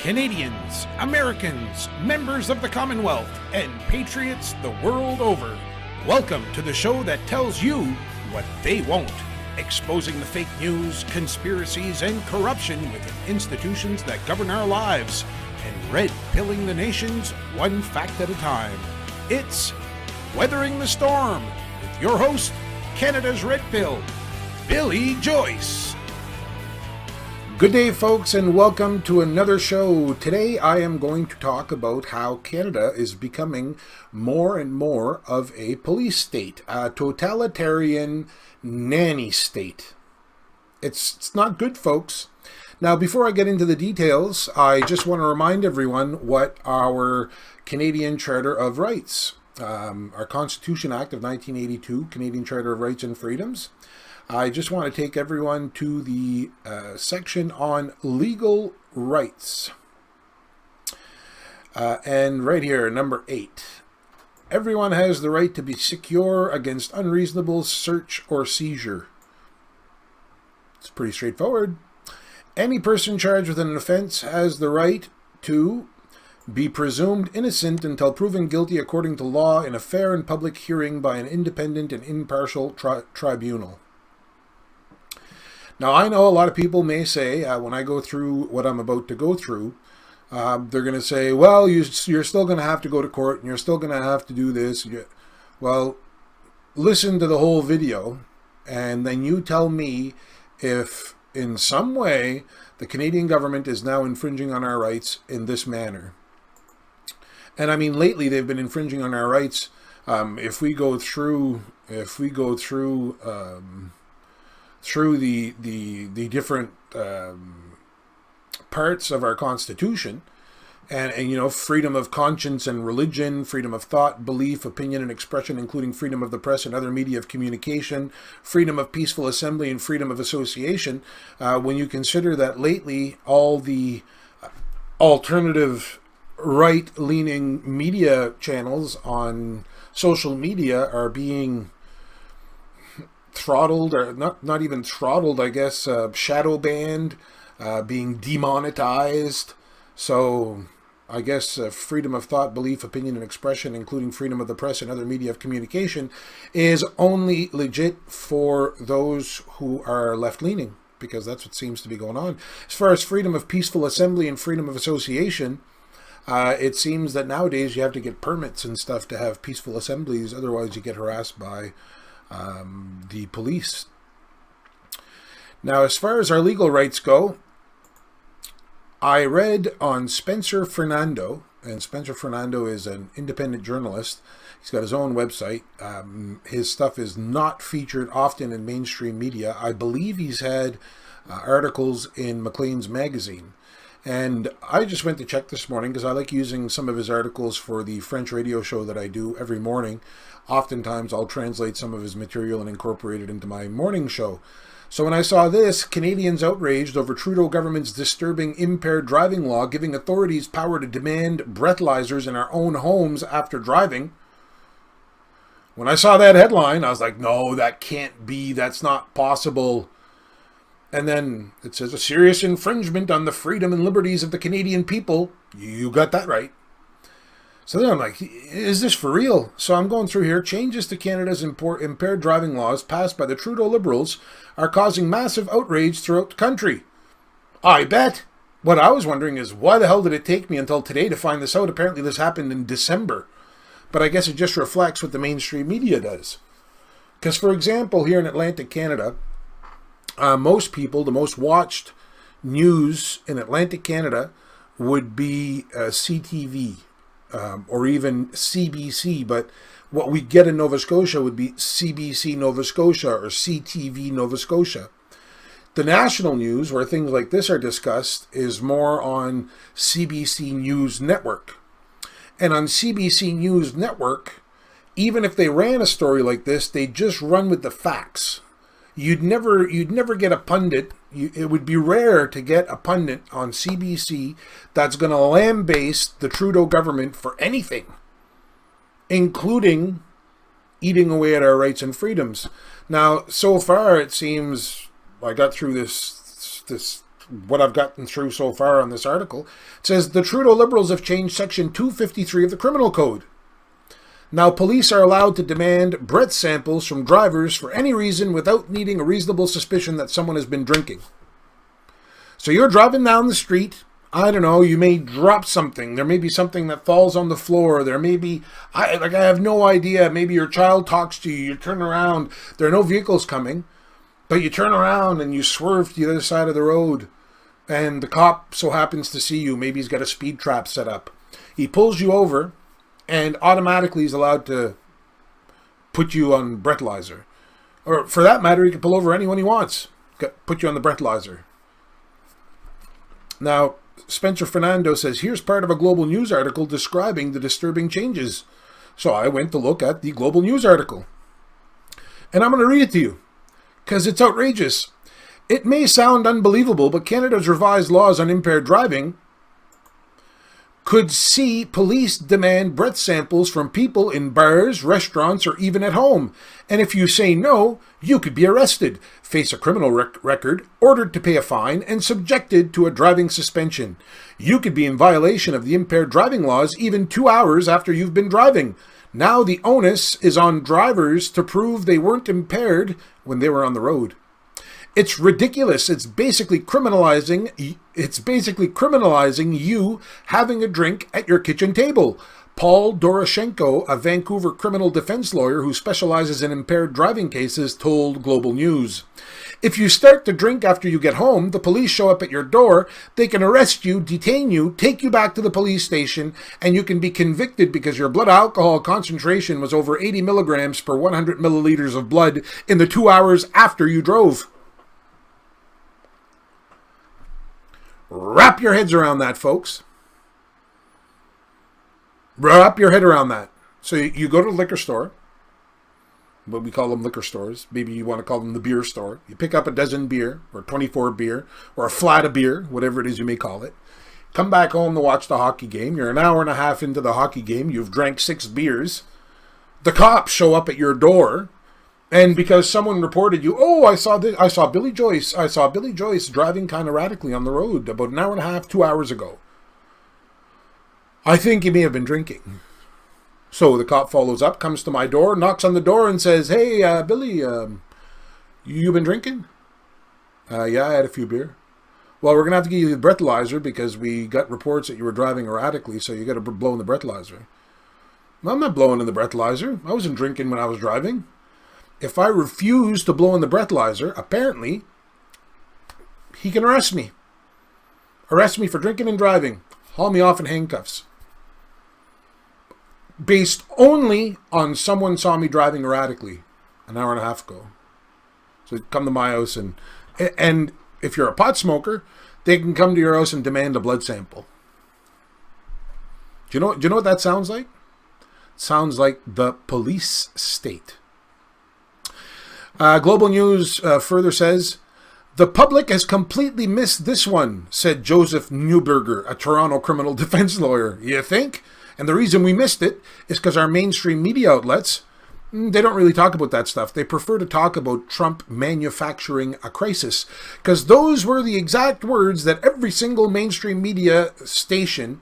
Canadians, Americans, members of the Commonwealth, and patriots the world over. Welcome to the show that tells you what they won't, exposing the fake news, conspiracies, and corruption within institutions that govern our lives, and red-pilling the nations one fact at a time. It's Weathering the Storm with your host, Canada's Red Pill, Billy Joyce. Good day, folks, and welcome to another show. Today I am going to talk about how Canada is becoming more and more of a police state, a totalitarian nanny state. It's not good, folks. Now, before I get into the details, I just want to remind everyone what our Canadian Charter of Rights, our Constitution Act of 1982, Canadian Charter of Rights and Freedoms. I just want to take everyone to the section on legal rights. And right here, number 8. Everyone has the right to be secure against unreasonable search or seizure. It's pretty straightforward. Any person charged with an offense has the right to be presumed innocent until proven guilty according to law in a fair and public hearing by an independent and impartial tribunal. Now, I know a lot of people may say, when I go through what I'm about to go through, they're going to say, well, you're still going to have to go to court, and you're still going to have to do this. Well, listen to the whole video, and then you tell me if, in some way, the Canadian government is now infringing on our rights in this manner. And I mean, lately, they've been infringing on our rights. If we go through the different parts of our Constitution, and you know, freedom of conscience and religion, freedom of thought, belief, opinion, and expression, including freedom of the press and other media of communication, freedom of peaceful assembly, and freedom of association. When you consider that lately all the alternative right-leaning media channels on social media are being throttled, or not even throttled, I guess, shadow banned, being demonetized. So I guess freedom of thought, belief, opinion, and expression, including freedom of the press and other media of communication, is only legit for those who are left-leaning, because that's what seems to be going on. As far as freedom of peaceful assembly and freedom of association, it seems that nowadays you have to get permits and stuff to have peaceful assemblies, otherwise you get harassed by the police. Now, as far as our legal rights go, I read on Spencer Fernando, and Spencer Fernando is an independent journalist. He's got his own website. His stuff is not featured often in mainstream media. I believe he's had articles in Maclean's magazine. And I just went to check this morning because I like using some of his articles for the French radio show that I do every morning. Oftentimes I'll translate some of his material and incorporate it into my morning show. So when I saw this, Canadians outraged over Trudeau government's disturbing impaired driving law, giving authorities power to demand breathalyzers in our own homes after driving. When I saw that headline, I was like, no, that can't be, that's not possible. And then it says, a serious infringement on the freedom and liberties of the Canadian people. You got that right. So then I'm like, is this for real? So I'm going through here. Changes to Canada's impaired driving laws passed by the Trudeau Liberals are causing massive outrage throughout the country. I bet. What I was wondering is, why the hell did it take me until today to find this out? Apparently this happened in December. But I guess it just reflects what the mainstream media does. Because, for example, here in Atlantic Canada, most people, the most watched news in Atlantic Canada would be CTV or even CBC, but what we get in Nova Scotia would be CBC Nova Scotia or CTV Nova Scotia. The national news, where things like this are discussed, is more on CBC News Network. And on CBC News Network, even if they ran a story like this, they just run with the facts. You'd never get a pundit. It would be rare to get a pundit on CBC that's going to lambaste the Trudeau government for anything, including eating away at our rights and freedoms. Now, so far, it seems I got through this what I've gotten through so far on this article. It says, the Trudeau Liberals have changed Section 253 of the Criminal Code. Now, police are allowed to demand breath samples from drivers for any reason without needing a reasonable suspicion that someone has been drinking. So you're driving down the street. I don't know, you may drop something. There may be something that falls on the floor. There may be, I have no idea. Maybe your child talks to you. You turn around. There are no vehicles coming. But you turn around and you swerve to the other side of the road. And the cop so happens to see you. Maybe he's got a speed trap set up. He pulls you over and automatically he's allowed to put you on breathalyzer. Or for that matter, he can pull over anyone he wants. Put you on the breathalyzer. Now, Spencer Fernando says, here's part of a Global News article describing the disturbing changes. So I went to look at the Global News article. And I'm going to read it to you, because it's outrageous. It may sound unbelievable, but Canada's revised laws on impaired driving could see police demand breath samples from people in bars, restaurants, or even at home. And if you say no, you could be arrested, face a criminal record, ordered to pay a fine, and subjected to a driving suspension. You could be in violation of the impaired driving laws even 2 hours after you've been driving. Now the onus is on drivers to prove they weren't impaired when they were on the road. It's ridiculous. It's basically criminalizing you having a drink at your kitchen table. Paul Doroshenko, a Vancouver criminal defense lawyer who specializes in impaired driving cases, told Global News. If you start to drink after you get home, the police show up at your door, they can arrest you, detain you, take you back to the police station, and you can be convicted because your blood alcohol concentration was over 80 milligrams per 100 milliliters of blood in the 2 hours after you drove. Wrap your heads around that, folks. Wrap your head around that. So you go to the liquor store, what we call them liquor stores. Maybe you want to call them the beer store. You pick up a dozen beer, or 24 beer, or a flat of beer, whatever it is you may call it. Come back home to watch the hockey game. You're an hour and a half into the hockey game. You've drank 6 beers. The cops show up at your door. And because someone reported you, oh, I saw Billy Joyce driving kind of erratically on the road about an hour and a half, 2 hours ago. I think he may have been drinking. So the cop follows up, comes to my door, knocks on the door and says, hey, Billy, you been drinking? Yeah, I had a few beer. Well, we're going to have to give you the breathalyzer because we got reports that you were driving erratically, so you got to blow in the breathalyzer. Well, I'm not blowing in the breathalyzer. I wasn't drinking when I was driving. If I refuse to blow in the breathalyzer, apparently, he can arrest me. Arrest me for drinking and driving. Haul me off in handcuffs. Based only on someone saw me driving erratically an hour and a half ago. So come to my house and if you're a pot smoker, they can come to your house and demand a blood sample. Do you know what that sounds like? It sounds like the police state. Global News further says, the public has completely missed this one, said Joseph Neuberger, a Toronto criminal defense lawyer. You think? And the reason we missed it is because our mainstream media outlets, they don't really talk about that stuff. They prefer to talk about Trump manufacturing a crisis, because those were the exact words that every single mainstream media station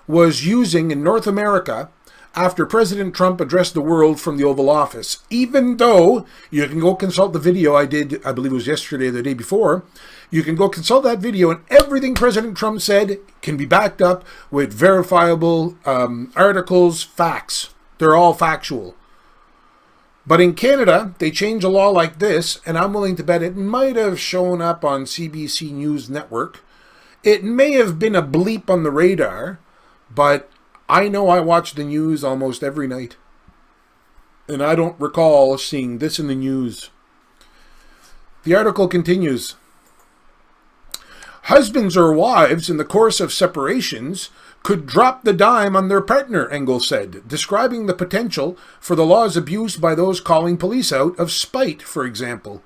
was using in North America after President Trump addressed the world from the Oval Office. Even though you can go consult the video I did, I believe it was yesterday or the day before, you can go consult that video and everything President Trump said can be backed up with verifiable articles, facts. They're all factual. But in Canada, they change a law like this, and I'm willing to bet it might have shown up on CBC News Network. It may have been a bleep on the radar, but I know I watch the news almost every night, and I don't recall seeing this in the news. The article continues. Husbands or wives in the course of separations could drop the dime on their partner, Engel said, describing the potential for the law's abuse by those calling police out of spite, for example.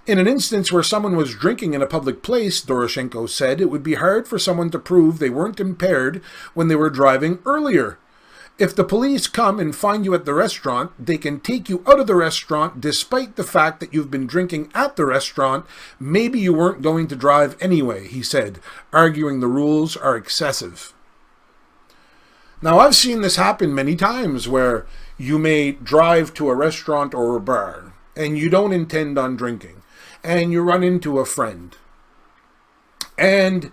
In an instance where someone was drinking in a public place, Doroshenko said, it would be hard for someone to prove they weren't impaired when they were driving earlier. If the police come and find you at the restaurant, they can take you out of the restaurant despite the fact that you've been drinking at the restaurant. Maybe you weren't going to drive anyway, he said, arguing the rules are excessive. Now, I've seen this happen many times where you may drive to a restaurant or a bar and you don't intend on drinking and you run into a friend and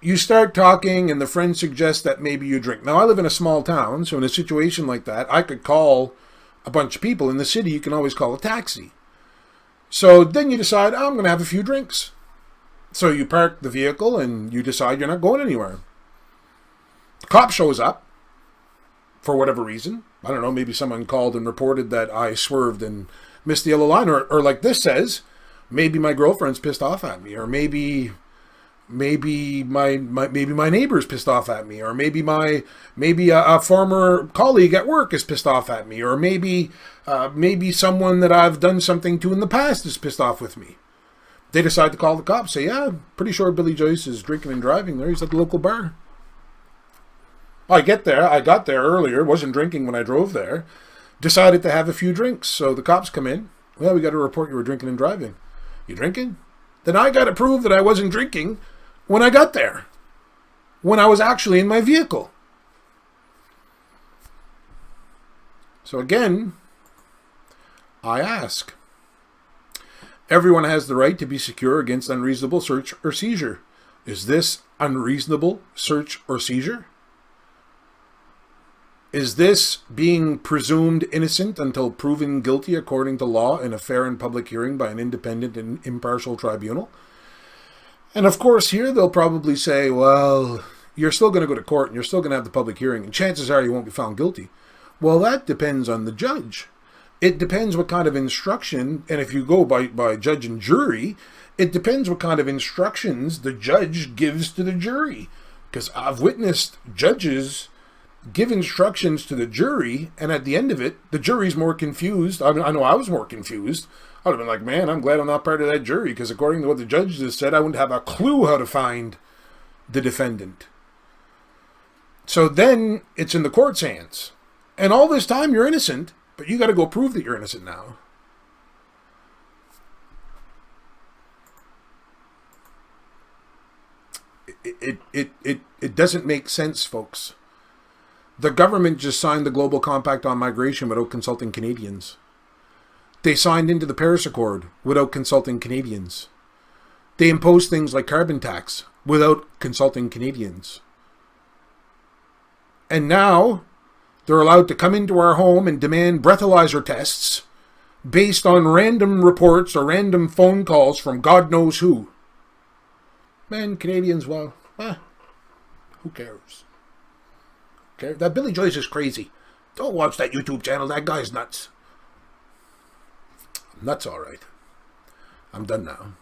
you start talking and the friend suggests that maybe you drink. Now, I live in a small town, so in a situation like that, I could call a bunch of people. In the city, you can always call a taxi. So then you decide, oh, I'm going to have a few drinks. So you park the vehicle and you decide you're not going anywhere. The cop shows up for whatever reason. I don't know, maybe someone called and reported that I swerved and missed the yellow line. Or like this says, maybe my girlfriend's pissed off at me. Or maybe my neighbor's pissed off at me. Or maybe a former colleague at work is pissed off at me. Or maybe someone that I've done something to in the past is pissed off with me. They decide to call the cops. Say, yeah, pretty sure Billy Joyce is drinking and driving there. He's at the local bar. I got there earlier, wasn't drinking when I drove there, decided to have a few drinks. So the cops come in. Well, we got to report you were drinking and driving. You drinking? Then I got to prove that I wasn't drinking when I got there, when I was actually in my vehicle. So again, I ask. Everyone has the right to be secure against unreasonable search or seizure. Is this unreasonable search or seizure? Is this being presumed innocent until proven guilty according to law in a fair and public hearing by an independent and impartial tribunal? And of course here they'll probably say, well, you're still going to go to court and you're still going to have the public hearing and chances are you won't be found guilty. Well, that depends on the judge. It depends what kind of instruction, and if you go by judge and jury, it depends what kind of instructions the judge gives to the jury. Because I've witnessed judges give instructions to the jury, and at the end of it, the jury's more confused. I know I was more confused. I would have been like, man, I'm glad I'm not part of that jury, because according to what the judge just said, I wouldn't have a clue how to find the defendant. So then it's in the court's hands. And all this time you're innocent, but you got to go prove that you're innocent now. It doesn't make sense, folks. The government just signed the Global Compact on Migration without consulting Canadians. They signed into the Paris Accord without consulting Canadians. They imposed things like carbon tax without consulting Canadians. And now they're allowed to come into our home and demand breathalyzer tests based on random reports or random phone calls from God knows who. Man, Canadians, well, who cares? That Billy Joyce is crazy. Don't watch that YouTube channel. That guy's nuts. Nuts, all right. I'm done now.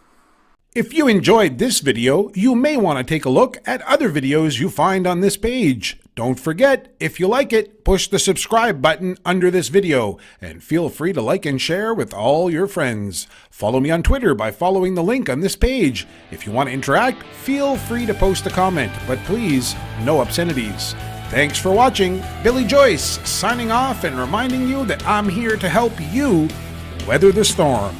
If you enjoyed this video, you may want to take a look at other videos you find on this page. Don't forget, if you like it, push the subscribe button under this video and feel free to like and share with all your friends. Follow me on Twitter by following the link on this page. If you want to interact, feel free to post a comment, but please, no obscenities. Thanks for watching. Billy Joyce signing off and reminding you that I'm here to help you weather the storm.